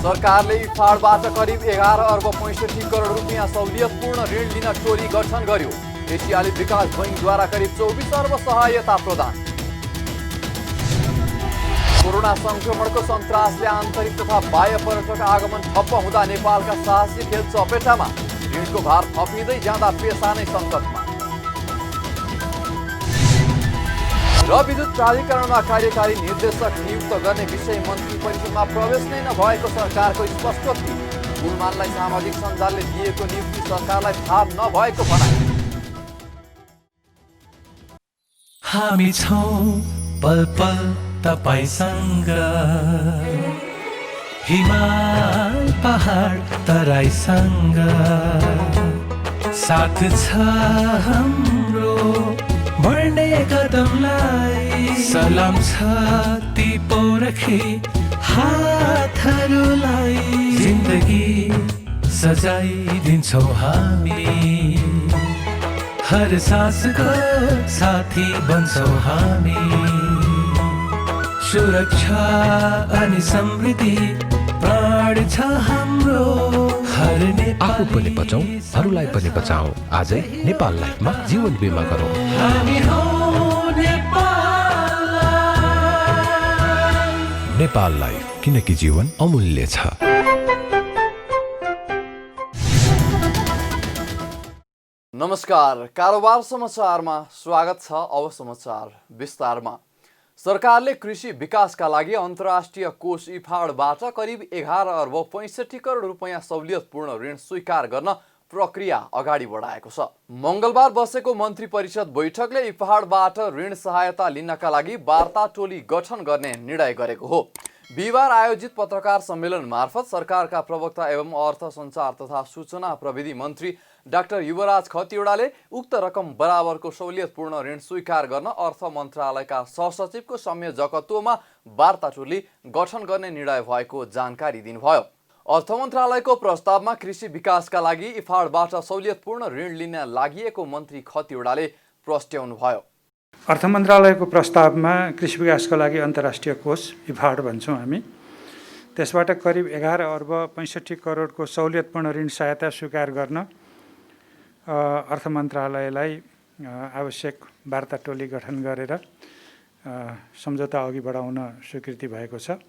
सरकारले इफाडबाट करिब 11 अर्ब 65 करोड रुपियाँ सहुलियतपूर्ण ऋण लिन टोली गठन गर्यो। एसियाली विकास बैङ्कद्वारा करिब 24 अर्ब सहायता प्रदान। कोरोना संक्रमणको सन्तासले आन्तरिक तथा बाह्य पर्यटक आगमन ठप्प हुँदा नेपालका साहसी खेल चपेटामा। ऋणको भार थपिँदै जाँदा पेसा नै सङ्कटमा। र विद्युत प्राधिकरणमा कार्यकारी निर्देशक नियुक्त गर्ने विषय मन्त्री परिषदमा प्रवेश नै नभएको सरकारको स्पष्टोक्ति। कुलमानलाई सामाजिक सञ्जालले दिएको नियुक्ति सरकारलाई थाहा नभएको भनाइ। हामी छौं पल पल तपाईसँग, हिमाल पहाड तराईसँग, साथ छ हाम्रो बढ्ने कदमलाई। सलाम छ ती पोरखी हातहरूलाई, जिन्दगी सजाइदिन्छौ हामी, हर सासको साथी बन्छौ हामी। सुरक्षा अनि समृद्धि प्राण छ हाम्रो, हर आफू पनि बचाऊ, अरूलाई पनि बचाऊ। आजै नेपाल लाइफमा जीवन बिमा गरौँ। हामी हौं नेपाल लाइफ। नेपाल लाइफ, किनकि जीवन अमूल्य छ। नमस्कार, कारोबार समाचारमा स्वागत छ। अब समाचार विस्तारमा। सरकारले कृषि विकासका लागि अन्तर्राष्ट्रिय कोष इफाडबाट करिब 11 अर्ब 65 करोड रुपियाँ सहुलियतपूर्ण ऋण स्वीकार गर्न प्रक्रिया अगाडि बढाएको छ। मङ्गलबार बसेको मन्त्री परिषद बैठकले इफाडबाट ऋण सहायता लिनका लागि वार्ता टोली गठन गर्ने निर्णय गरेको हो। बिहिबार आयोजित पत्रकार सम्मेलन मार्फत सरकारका प्रवक्ता एवं अर्थ सञ्चार तथा सूचना प्रविधि मन्त्री डाक्टर युवराज खतिवड़ाले उक्त रकम बराबरको सहुलियतपूर्ण ऋण स्वीकार गर्न अर्थ मन्त्रालयका सहसचिवको संयोजकत्वमा वार्ता टोली गठन गर्ने निर्णय भएको जानकारी दिनुभयो। अर्थ मन्त्रालयको प्रस्तावमा कृषि विकासका लागि इफाडबाट सहुलियतपूर्ण ऋण लिन लागि मन्त्री खतिवड़ाले प्रस्ट्याउनुभयो। अर्थ मन्त्रालयको प्रस्तावमा कृषि विकासको लागि अन्तर्राष्ट्रिय कोष इफाड भन्छौँ हामी, त्यसबाट करिब 11 अर्ब 65 करोडको सहुलियतपूर्ण ऋण सहायता स्वीकार गर्न अर्थ मन्त्रालयलाई आवश्यक वार्ता टोली गठन गरेर सम्झौता अघि बढाउन स्वीकृति भएको छ।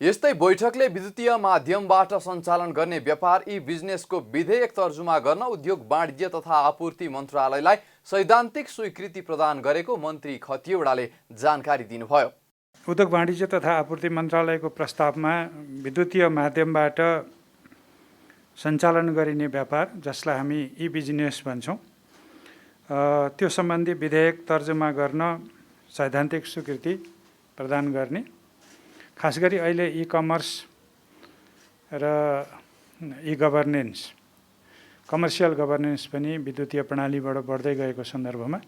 यस्तै बैठकले विद्युतीय माध्यमबाट सञ्चालन गर्ने व्यापार ई बिजनेसको विधेयक तर्जुमा गर्न उद्योग वाणिज्य तथा आपूर्ति मन्त्रालयलाई सैद्धान्तिक स्वीकृति प्रदान गरेको मन्त्री खतिवड़ाले जानकारी दिनुभयो। उद्योग वाणिज्य तथा आपूर्ति मन्त्रालयको प्रस्तावमा विद्युतीय माध्यमबाट सञ्चालन गरिने व्यापार, जसलाई हामी ई बिजनेस भन्छौँ, त्यो सम्बन्धी विधेयक तर्जुमा गर्न सैद्धान्तिक स्वीकृति प्रदान गर्ने। खास गरी अहिले ई कमर्स र ई गभर्नेन्स, कमर्सियल गभर्नेन्स पनि विद्युतीय प्रणालीबाट बढ्दै गएको सन्दर्भमा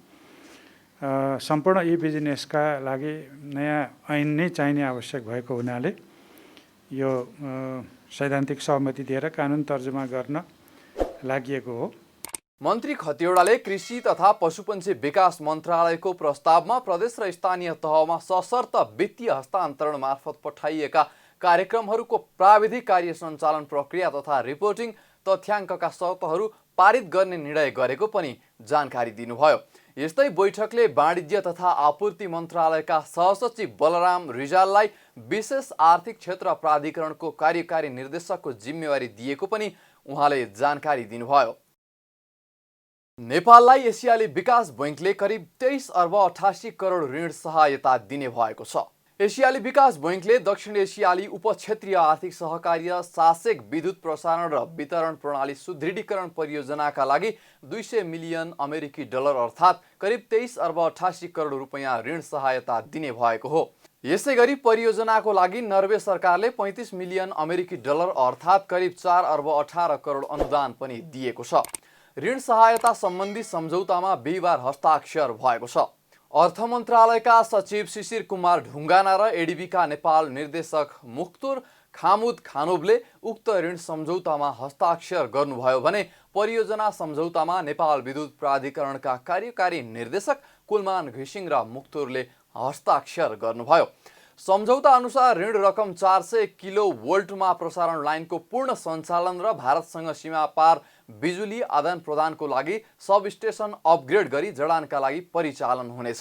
सम्पूर्ण ई बिजनेसका लागि नयाँ ऐन नै चाहिने आवश्यक भएको हुनाले यो सैद्धान्तिक सहमति दिएर कानुन तर्जुमा गर्न लागि हो। मन्त्री खतिवड़ाले कृषि तथा पशुपन्छी विकास मन्त्रालयको प्रस्तावमा प्रदेश र स्थानीय तहमा सशर्त वित्तीय हस्तान्तरण मार्फत पठाइएका कार्यक्रमहरूको प्राविधिक कार्य सञ्चालन प्रक्रिया तथा रिपोर्टिङ तथ्याङ्कका शर्तहरू पारित गर्ने निर्णय गरेको पनि जानकारी दिनुभयो। यस्तै बैठकले वाणिज्य तथा आपूर्ति मन्त्रालयका सहसचिव बलराम रिजाललाई विशेष आर्थिक क्षेत्र प्राधिकरणको कार्यकारी निर्देशकको जिम्मेवारी दिएको पनि उहाँले जानकारी दिनुभयो। नेपाललाई एसियाली विकास बैङ्कले करिब 23 अर्ब 88 करोड ऋण सहायता दिने भएको छ। एसियाली विकास बैङ्कले दक्षिण एसियाली उपक्षेत्रीय आर्थिक सहकार्य सासेक विद्युत प्रसारण र वितरण प्रणाली सुदृढीकरण परियोजनाका लागि 200 मिलियन अमेरिकी डलर अर्थात् करिब 23 अर्ब 88 करोड रुपियाँ ऋण सहायता दिने भएको हो। यसैगरी परियोजनाको लागि नर्वे सरकारले 35 मिलियन अमेरिकी डलर अर्थात् करिब 4 अर्ब 18 करोड अनुदान पनि दिएको छ। ऋण सहायता सम्बन्धी सम्झौतामा बिहिबार हस्ताक्षर भएको छ। अर्थ मन्त्रालयका सचिव शिशिर कुमार ढुङ्गाना र एडिबीका नेपाल निर्देशक मुख्तुर खामुद खानुबले उक्त ऋण सम्झौतामा हस्ताक्षर गर्नुभयो भने परियोजना सम्झौतामा नेपाल विद्युत प्राधिकरणका कार्यकारी निर्देशक कुलमान घिसिङ र मुख्तुरले हस्ताक्षर गर्नुभयो। सम्झौता अनुसार ऋण रकम 400 किलोभोल्टमा प्रसारण लाइनको पूर्ण सञ्चालन र भारतसँग सीमा पार बिजुली आदान प्रदानको लागि सब स्टेसन अपग्रेड गरी जडानका लागि परिचालन हुनेछ।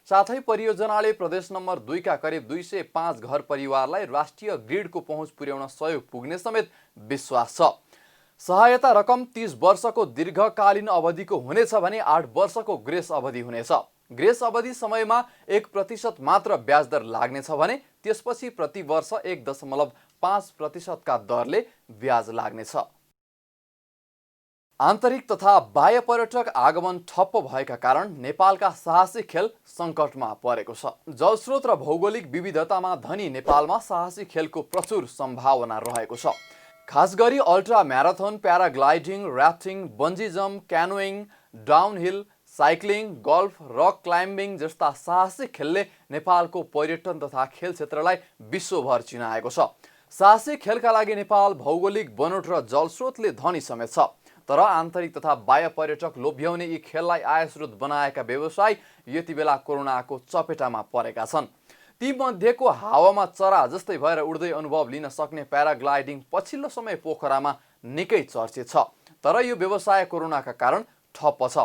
साथै परियोजनाले प्रदेश नम्बर 2 का करिब 205 घर परिवारलाई राष्ट्रिय ग्रिडको पहुँच पुर्याउन सहयोग पुग्ने समेत विश्वास छ। सहायता रकम 30 वर्षको दीर्घकालीन अवधिको हुनेछ भने 8 वर्षको ग्रेस अवधि हुनेछ। ग्रेस अवधि समयमा 1% मात्र ब्याज दर लाग्नेछ भने त्यसपछि प्रति वर्ष 1.5% का दरले ब्याज लाग्नेछ। आन्तरिक तथा बाह्य पर्यटक आगमन ठप्प भएका कारण नेपालका साहसिक खेल सङ्कटमा परेको छ। जलस्रोत र भौगोलिक विविधतामा धनी नेपालमा साहसिक खेलको प्रचुर सम्भावना रहेको छ। खास गरी ultra marathon, paragliding, rafting, bungee jump, canoeing, downhill, cycling, golf, rock climbing जस्ता साहसिक खेलले नेपालको पर्यटन तथा खेल क्षेत्रलाई विश्वभर चिनाएको छ। साहसिक खेलका लागि नेपाल भौगोलिक बनोट र जलस्रोतले धनी समेत छ। तर आन्तरिक तथा बाह्य पर्यटक लोभ्याउने यी खेललाई आयस्रोत बनाएका व्यवसायी यति बेला कोरोनाको चपेटामा परेका छन्। ती मध्येको हावामा चरा जस्तै भएर उड्दै अनुभव लिन सक्ने प्याराग्लाइडिङ पछिल्लो समय पोखरामा निकै चर्चित छ। तर यो व्यवसाय कोरोनाका कारण ठप्प छ।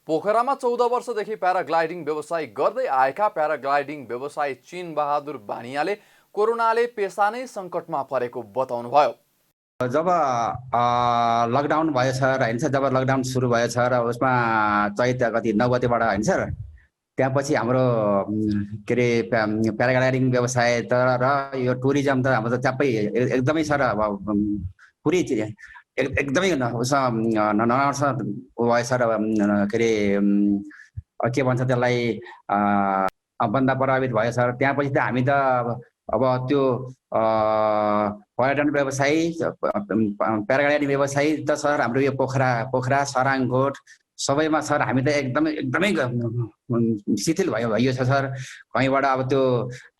पोखरामा 14 वर्षदेखि प्याराग्लाइडिङ व्यवसाय गर्दै आएका प्याराग्लाइडिङ व्यवसायी चिन बहादुर बानियाले कोरोनाले पेसा नै सङ्कटमा परेको बताउनुभयो। जब लकडाउन भयो सर होइन सर, जब लकडाउन सुरु भयो सर, उसमा चैत कति 9 गतेबाट होइन सर, त्यसपछि हाम्रो के अरे प्याराग्लाइडिङ व्यवसाय त र यो टुरिज्म त हाम्रो त च्याप्पै एकदमै सर अब पुरै एकदमै नराम्रो भयो सर। के अरे के भन्छ त्यसलाई बन्दा प्रभावित भयो सर। त्यहाँपछि त हामी त अब त्यो पर्यटन व्यवसायी, प्याराग्लाइडिङ व्यवसायी त सर हाम्रो यो पोखरा सराङकोट सबैमा सर हामी त एकदमै शिथिल भयो छ सर। कहीँबाट अब त्यो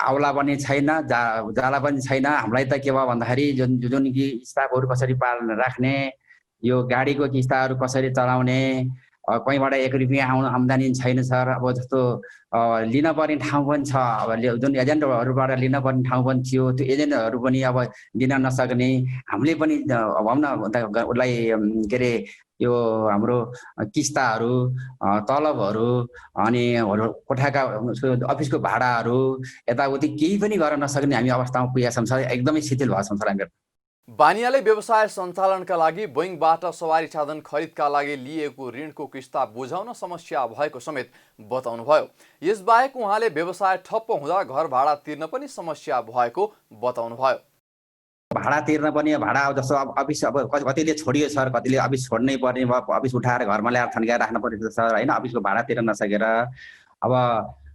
आउला पनि छैन, जाला पनि छैन। हामीलाई त के भयो भन्दाखेरि जुन कि स्टाफहरू कसरी राख्ने, यो गाडीको किस्ताहरू कसरी चलाउने, कहीँबाट 1 रुपियाँ आम्दानी छैन सर। अब जस्तो लिन पर्ने ठाउँ पनि छ, अब जुन एजेन्टहरूबाट लिन पर्ने ठाउँ पनि थियो, त्यो एजेन्टहरू पनि अब दिन नसक्ने। हामीले पनि भनौँ न उसलाई के अरे यो हाम्रो किस्ताहरू, तलबहरू, अनि कोठाका अफिसको भाडाहरू यताउति केही पनि गर्न नसक्ने हामी अवस्थामा पुगेका छौँ सर। एकदमै शिथिल भएको छौँ सर हामी। बानियाले व्यवसाय सञ्चालनका लागि बैङ्कबाट सवारी साधन खरिदका लागि लिएको ऋणको किस्ता बुझाउन समस्या भएको समेत बताउनुभयो। यसबाहेक उहाँले व्यवसाय ठप्प हुँदा घर भाडा तिर्न पनि समस्या भएको बताउनुभयो। भाडा तिर्न पनि भाडा जस्तो अब अफिस अब कतिले छोडियो सर, कतिले अफिस छोड्नै पर्ने भयो, अफिस उठाएर घरमा ल्याएर थन्काएर राख्नु पर्ने सर होइन, अफिसको भाडा तिर्न नसकेर। अब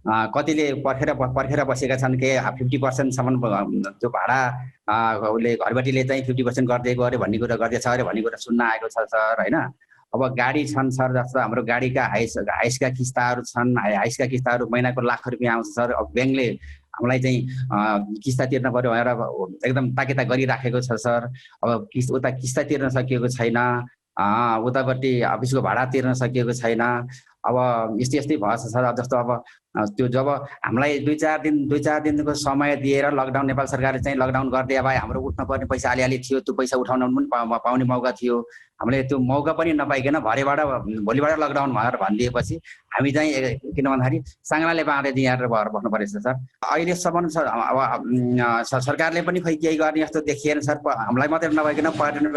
कतिले पर्खेर बसेका छन् के 50%सम्म त्यो भाडा उसले घरबेटीले चाहिँ 50% गरिदिएको अरे भन्ने कुरा गर्दैछ अरे भन्ने कुरा सुन्न आएको छ सर होइन। अब गाडी छन् सर, जस्तो हाम्रो गाडीका हाइसका किस्ताहरू छन्, हाइसका किस्ताहरू महिनाको लाख रुपियाँ आउँछ सर। अब ब्याङ्कले हामीलाई चाहिँ किस्ता तिर्न पर्यो भनेर एकदम ताकेता गरिराखेको छ सर। अब उता किस्ता तिर्न सकिएको छैन, उतापट्टि अफिसको भाडा तिर्न सकिएको छैन। अब यस्तै भएछ सर। जस्तो अब त्यो जब हामीलाई 2-4 दिनको समय दिएर लकडाउन नेपाल सरकारले चाहिँ लकडाउन गरिदिए भए हाम्रो उठ्न पर्ने पैसा अलिअलि थियो, त्यो पैसा उठाउन पनि पाउने मौका थियो। हामीले त्यो मौका पनि नपाइकन भोलिबाट लकडाउन भनेर भनिदिएपछि हामी चाहिँ किन भन्दाखेरि साङ्ग्राले बाँधेर यहाँ बस्नु परेछ सर। अहिलेसम्म सर अब सरकारले पनि खै केही गर्ने जस्तो देखिएन सर। हामीलाई मात्रै नभइकन पर्यटन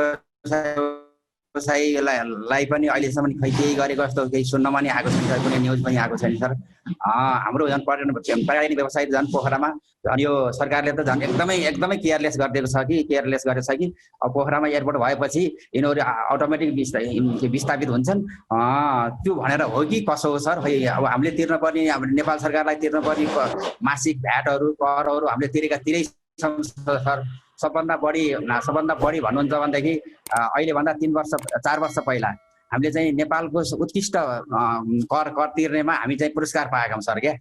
व्यवसायीलाई पनि अहिलेसम्म खै केही गरेको जस्तो केही सुन्नमा नि आएको छैन सर, कुनै न्युज पनि आएको छैन सर। हाम्रो झन् पर्यटन व्यवसायी झन् पोखरामा अनि यो सरकारले त झन् एकदमै केयरलेस गरिदिएको छ कि गरेको छ कि अब पोखरामा एयरपोर्ट भएपछि यिनीहरू अटोमेटिक विस्थापित हुन्छन् त्यो भनेर हो कि कसो हो सर। खै अब हामीले तिर्न पर्ने, हाम्रो नेपाल सरकारलाई तिर्न पर्ने मासिक भ्याटहरू करहरू हामीले तिरै सर। सबभन्दा बढी भन्नुहुन्छ भनेदेखि अहिलेभन्दा 4 वर्ष पहिला हामीले चाहिँ नेपालको उत्कृष्ट कर तिर्नेमा हामी चाहिँ पुरस्कार पाएका छौँ सर क्या।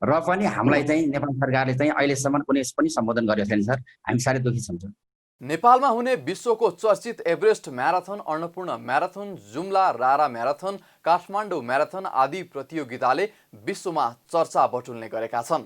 र पनि हामीलाई चाहिँ नेपाल सरकारले चाहिँ अहिलेसम्म कुनै पनि सम्बोधन गरेको छैन सर। हामी साह्रै दुखी छौँ। नेपालमा हुने विश्वको चर्चित Everest marathon, Annapurna marathon, Jumla रारा म्याराथन, काठमाडौँ म्याराथन आदि प्रतियोगिताले विश्वमा चर्चा बटुल्ने गरेका छन्।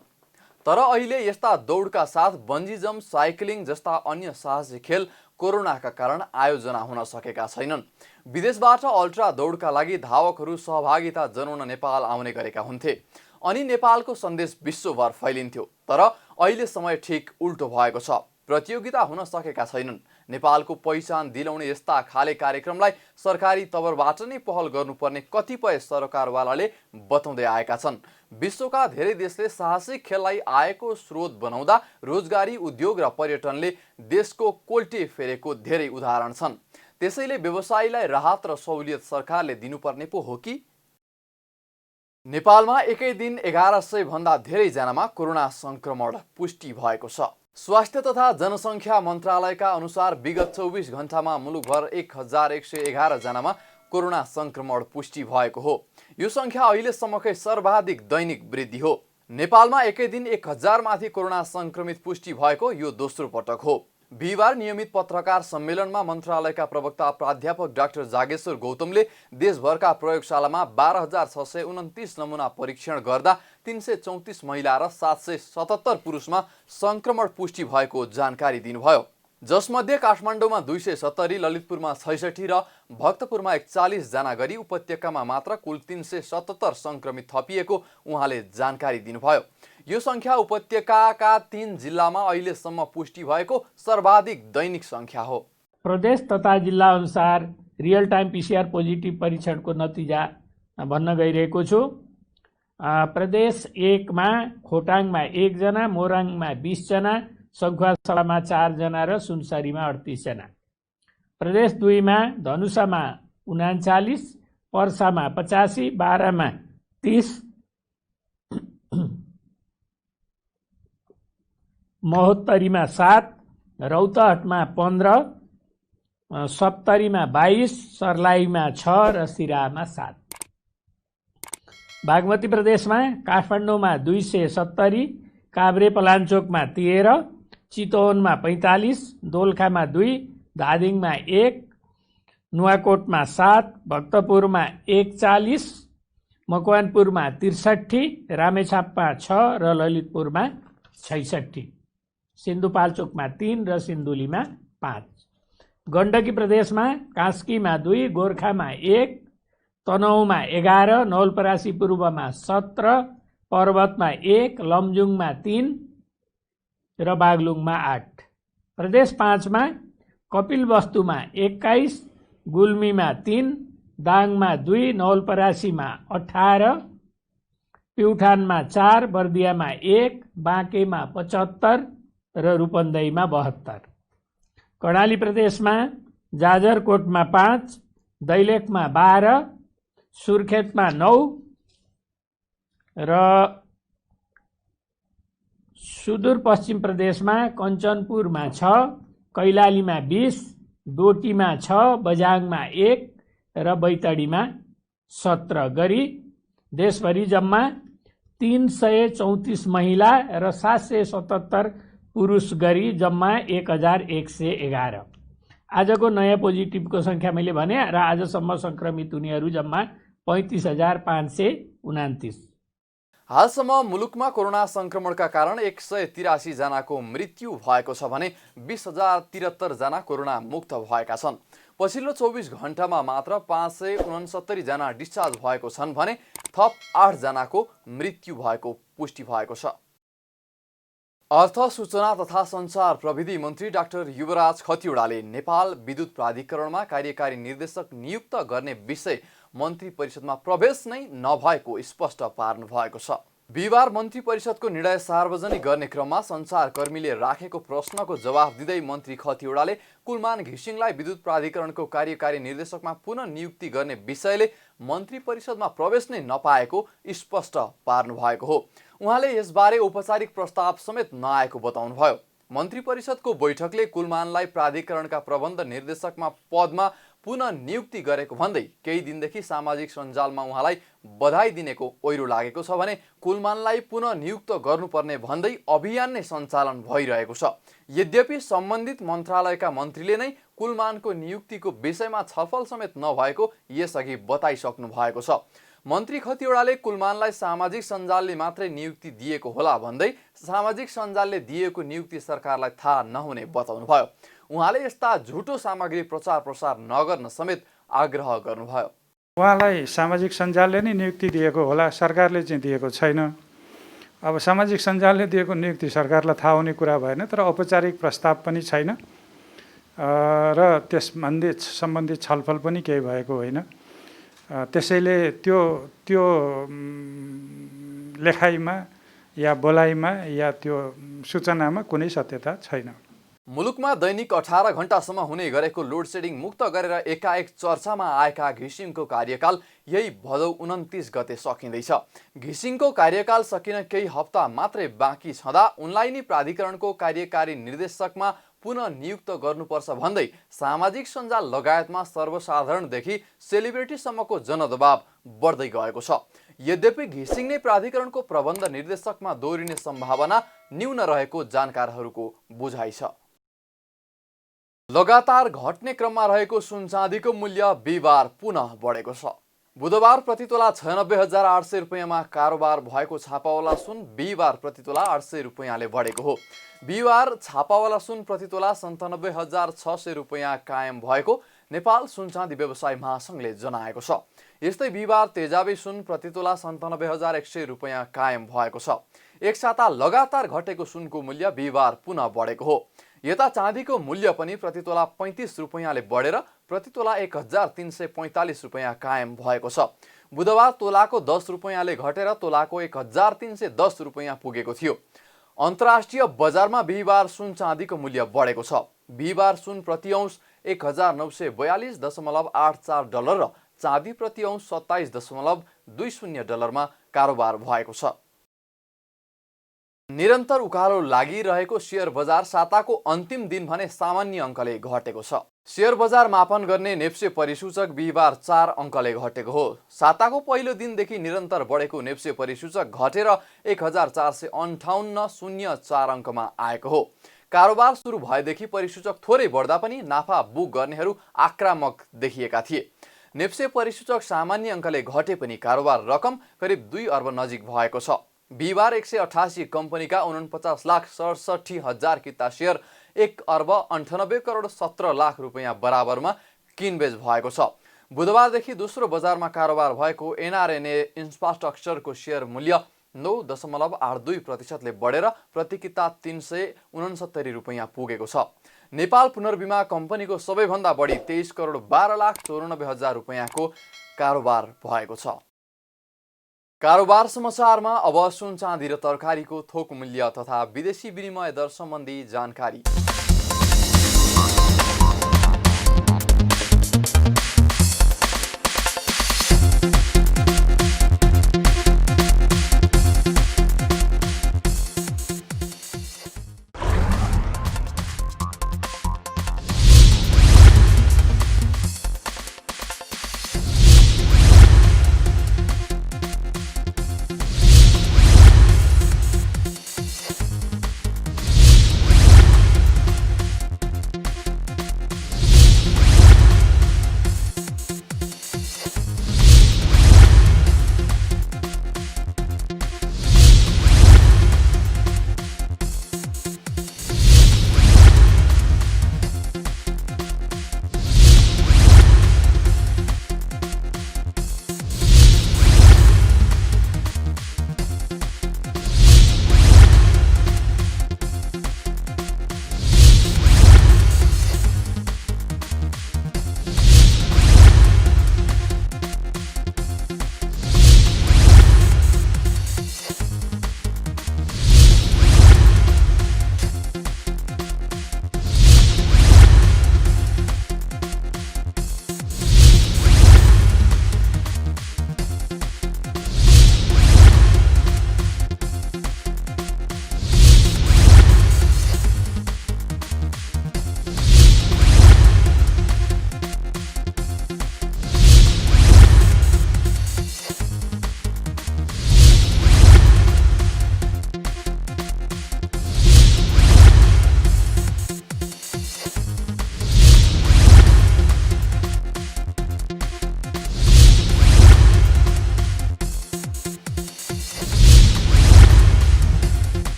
तर अहिले यस्ता दौडका साथ बन्जी जम्प, साइक्लिङ जस्ता अन्य साहसी खेल कोरोनाका कारण आयोजना हुन सकेका छैनन्। विदेशबाट अल्ट्रा दौडका लागि धावकहरू सहभागिता जनाउन नेपाल आउने गरेका हुन्थे अनि नेपालको सन्देश विश्वभर फैलिन्थ्यो। तर अहिले समय ठिक उल्टो भएको छ, प्रतियोगिता हुन सकेका छैनन्। नेपालको पहिचान दिलाउने यस्ता खाले कार्यक्रमलाई सरकारी तवरबाट नै पहल गर्नुपर्ने कतिपय सरकारवालाले बताउँदै आएका छन्। विश्वका धेरै देशले साहसिक खेललाई आयको स्रोत बनाउँदा रोजगारी, उद्योग र पर्यटनले देशको कोल्टे फेरेको धेरै उदाहरण छन्। त्यसैले व्यवसायीलाई राहत र सहुलियत सरकारले दिनुपर्ने पो हो कि? नेपालमा एकै दिन 1100 भन्दा धेरै जनामा कोरोना संक्रमण पुष्टि भएको छ। स्वास्थ्य तथा जनसङ्ख्या मन्त्रालयका अनुसार विगत 24 घण्टामा मुलुकभर 1111 जनामा कोरोना संक्रमण पुष्टि भएको हो। यो संख्या अहिलेसम्मकै सर्वाधिक दैनिक वृद्धि हो। नेपालमा एकै दिन 1000 माथि कोरोना संक्रमित पुष्टि भएको यो दोस्रो पटक हो। बिहिबार नियमित पत्रकार सम्मेलनमा मन्त्रालयका प्रवक्ता प्राध्यापक डाक्टर जागेश्वर गौतमले देशभरका प्रयोगशालामा 12,629 नमुना परीक्षण गर्दा 334 महिला र 777 पुरुषमा संक्रमण पुष्टि भएको जानकारी दिनुभयो। जसमध्ये काठमाडौँमा 270, ललितपुरमा 66 र भक्तपुरमा 41 जना गरी उपत्यकामा मात्र कुल 377 संक्रमित थपिएको उहाँले जानकारी दिनुभयो। यो संख्या उपत्यकाका 3 जिल्लामा अहिलेसम्म पुष्टि भएको सर्वाधिक दैनिक संख्या हो। प्रदेश तथा जिल्ला अनुसार रियल टाइम पीसीआर पोजिटिभ परीक्षणको नतिजा भन्न गइरहेको छु। प्रदेश 1 मा खोटाङमा 1 जना, मोरङमा 20 जना, सङ्खुवासभामा 4 जना र सुनसरीमा 38 जना। प्रदेश 2 मा धनुषामा 39, पर्सामा 85, बारामा 30, महोत्तरीमा 7, रौतहटमा 15, सप्तरीमा 22, सर्लाहीमा 6 र सिराहामा 7। बागमती प्रदेशमा काठमाडौँमा 270, काभ्रे पलाञ्चोकमा 13, चितवनमा 45, दोलखामा 2, धादिङमा 1, नुवाकोटमा 7, भक्तपुरमा 41, मकवानपुरमा 63, रामेछापमा 6 र ललितपुरमा 66, सिन्धुपाल्चोकमा 3 र सिन्धुलीमा 5। गण्डकी प्रदेशमा कास्कीमा 2, गोर्खामा 1, तनहुँमा 11, नवलपरासी पूर्वमा 17, पर्वतमा 1, लमजुङमा 3 र बागलुङमा 8। प्रदेश 5 मा कपिलवस्तुमा 21, गुल्मीमा 3, दाङमा 2, नवलपरासीमा 18, प्युठानमा 4, बर्दियामा 1, बाँकेमा 75 र रूपन्देहीमा 72। कर्णाली प्रदेशमा जाजरकोटमा 5, दैलेखमा 12, सुर्खेतमा 9 र सुदूरपश्चिम प्रदेशमा कञ्चनपुरमा 6, कैलालीमा 20, डोटीमा 6, बझाङमा 1 र बैतडीमा 17 गरी देशभरि जम्मा 334 महिला र 777 पुरुष गरी जम्मा 1111। आजको नयाँ पोजिटिभको संख्या मैले भने र आजसम्म संक्रमित हुनेहरू जम्मा 35,529। हालसम्म मुलुकमा कोरोना संक्रमणका कारण 183 जनाको मृत्यु भएको छ भने 20,073 जना कोरोना मुक्त भएका छन्। पछिल्लो 24 घण्टामा मात्र 569 जना डिस्चार्ज भएको छन् भने थप 8 जनाको मृत्यु भएको पुष्टि भएको छ। अर्थ, सूचना तथा सञ्चार प्रविधि मन्त्री डाक्टर युवराज खतिवडाले नेपाल विद्युत प्राधिकरणमा कार्यकारी निर्देशक नियुक्त गर्ने विषय मन्त्री परिषदमा प्रवेश नै नभएको स्पष्ट पार्नु भएको छ। बिहिबार मन्त्री परिषदको निर्णय सार्वजनिक गर्ने क्रममा सञ्चारकर्मीले राखेको प्रश्नको जवाफ दिँदै मन्त्री खतिवडाले कुलमान घिसिङलाई विद्युत प्राधिकरणको कार्यकारी निर्देशकमा पुनः नियुक्ति गर्ने विषयले मन्त्री परिषदमा प्रवेश नै नपाएको स्पष्ट पार्नु भएको हो। उहाँले यसबारे औपचारिक प्रस्ताव समेत नआएको बताउनुभयो। मन्त्री परिषदको बैठकले कुलमानलाई प्राधिकरणका प्रबन्ध निर्देशकमा पदमा पुनः नियुक्ति गरेको भन्दै केही दिनदेखि सामाजिक सञ्जालमा उहाँलाई बधाई दिनेको ओइरो लागेको छ भने कुलमानलाई पुनः नियुक्त गर्नुपर्ने भन्दै अभियान नै सञ्चालन भइरहेको छ। यद्यपि सम्बन्धित मन्त्रालयका मन्त्रीले नै कुलमानको नियुक्तिको विषयमा छलफल समेत नभएको यसअघि बताइसक्नु भएको छ। मन्त्री खतिवडाले कुलमानलाई सामाजिक सञ्जालले मात्रै नियुक्ति दिएको होला भन्दै सामाजिक सञ्जालले दिएको नियुक्ति सरकारलाई थाहा नहुने बताउनुभयो। उहाँले यस्ता झुटो सामग्री प्रचार प्रसार नगर्न समेत आग्रह गर्नुभयो। उहाँलाई सामाजिक सञ्जालले नै नियुक्ति दिएको होला, सरकारले चाहिँ दिएको छैन। अब सामाजिक सञ्जालले दिएको नियुक्ति सरकारलाई थाहा हुने कुरा भएन, तर औपचारिक प्रस्ताव पनि छैन र सम्बन्धित छलफल पनि केही भएको होइन। त्यसैले त्यो लेखाइमा या बोलाइमा या त्यो सूचनामा कुनै सत्यता छैन। मुलुकमा दैनिक 18 घण्टासम्म हुने गरेको लोड सेडिङ मुक्त गरेर एकाएक चर्चामा आएका घिसिङको कार्यकाल यही भदौ 29 गते सकिँदैछ। घिसिङको कार्यकाल सकिन केही हप्ता मात्रै बाँकी छँदा उनलाई नै प्राधिकरणको कार्यकारी निर्देशकमा पुनः नियुक्त गर्नुपर्छ भन्दै सामाजिक सञ्जाल लगायतमा सर्वसाधारणदेखि सेलिब्रिटीसम्मको जनदबाव बढ्दै गएको छ। यद्यपि घिसिङ नै प्राधिकरणको प्रबन्ध निर्देशकमा दोहोरिने सम्भावना न्यून रहेको जानकारहरूको बुझाइ छ। लगातार घट्ने क्रममा रहेको सुन चाँदीको मूल्य बिहिबार पुनः बढेको छ। बुधबार प्रतितोला 96,800 रुपियाँमा कारोबार भएको छापावाला सुन बिहिबार प्रतितोला 800 रुपियाँले बढेको हो। बिहिबार छापावाला सुन प्रतितोला 97,600 रुपियाँ कायम भएको नेपाल सुन चाँदी व्यवसाय महासङ्घले जनाएको छ। यस्तै बिहिबार तेजाबी सुन प्रतितोला 97,100 रुपियाँ कायम भएको छ। एक साता लगातार घटेको सुनको मूल्य बिहिबार पुनः बढेको हो। यता चाँदीको मूल्य पनि प्रतितोला 35 रुपियाँले बढेर प्रतितोला 1,345 रुपियाँ कायम भएको छ। बुधबार तोलाको 10 रुपियाँले घटेर तोलाको 1,310 रुपियाँ पुगेको थियो। अन्तर्राष्ट्रिय बजारमा बिहिबार सुन चाँदीको मूल्य बढेको छ। बिहिबार सुन प्रति औंस 1,942.84 डलर र चाँदी प्रति औंस 27.20 डलरमा कारोबार भएको छ। निरन्तर उकालो लागिरहेको शेयर बजार साताको अन्तिम दिन भने सामान्य अङ्कले घटेको छ। शेयर बजार मापन गर्ने नेप्से परिसूचक बिहिबार 4 अङ्कले घटेको हो। साताको पहिलो दिनदेखि निरन्तर बढेको नेप्से परिसूचक घटेर 1,458.04 अङ्कमा आएको हो। कारोबार सुरु भएदेखि परिसूचक थोरै बढ्दा पनि नाफा बुक गर्नेहरू आक्रामक देखिएका थिए। नेप्से परिसूचक सामान्य अङ्कले घटे पनि कारोबार रकम करिब 2 अर्ब नजिक भएको छ। बिहिबार 188 कम्पनीका 49,67,000 किता शेयर 1,98,17,00,000 रुपियाँ बराबरमा किनबेच भएको छ। बुधबारदेखि दोस्रो बजारमा कारोबार भएको एनआरएनए इन्फ्रास्ट्रक्चरको शेयर मूल्य 9.82% बढेर प्रति किता 369 रुपियाँ पुगेको छ। नेपाल पुनर्बिमा कम्पनीको सबैभन्दा बढी 23,12,94,000 रुपियाँको कारोबार भएको छ। कारोबार समाचारमा अब सुन चाँदी र तरकारीको थोक मूल्य तथा विदेशी विनिमय दर सम्बन्धी जानकारी।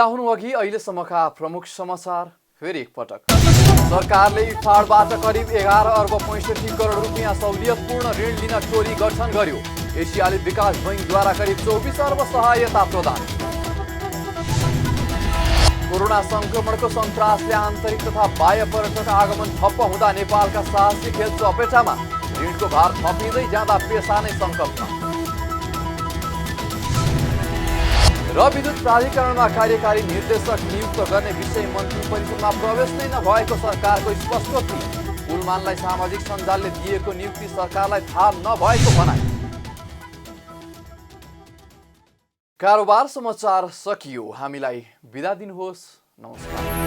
बिदा हुनुअघि अहिलेसम्मका प्रमुख समाचार फेरि एकपटक। सरकारले इफाडबाट करिब 11 अर्ब 65 करोड रुपियाँ सहुलियतपूर्ण ऋण लिन टोली गठन गर्यो। एसियाली विकास बैङ्कद्वारा करिब 24 अर्ब सहायता प्रदान। कोरोना संक्रमणको सन्तासले आन्तरिक तथा बाह्य पर्यटक आगमन ठप्प हुँदा नेपालका साहसी खेल चपेटामा। ऋणको भार थपिँदै जाँदा पेसा नै सङ्कटमा। र विद्युत प्राधिकरणमा कार्यकारी निर्देशक नियुक्त गर्ने विषय मन्त्री परिषदमा प्रवेश नै नभएको सरकारको स्पष्टोक्ति। कुलमानलाई सामाजिक सञ्जालले दिएको नियुक्ति सरकारलाई थाहा नभएको भनाइ। कारोबार समाचार सकियो। हामीलाई बिदा दिनुहोस्। नमस्कार।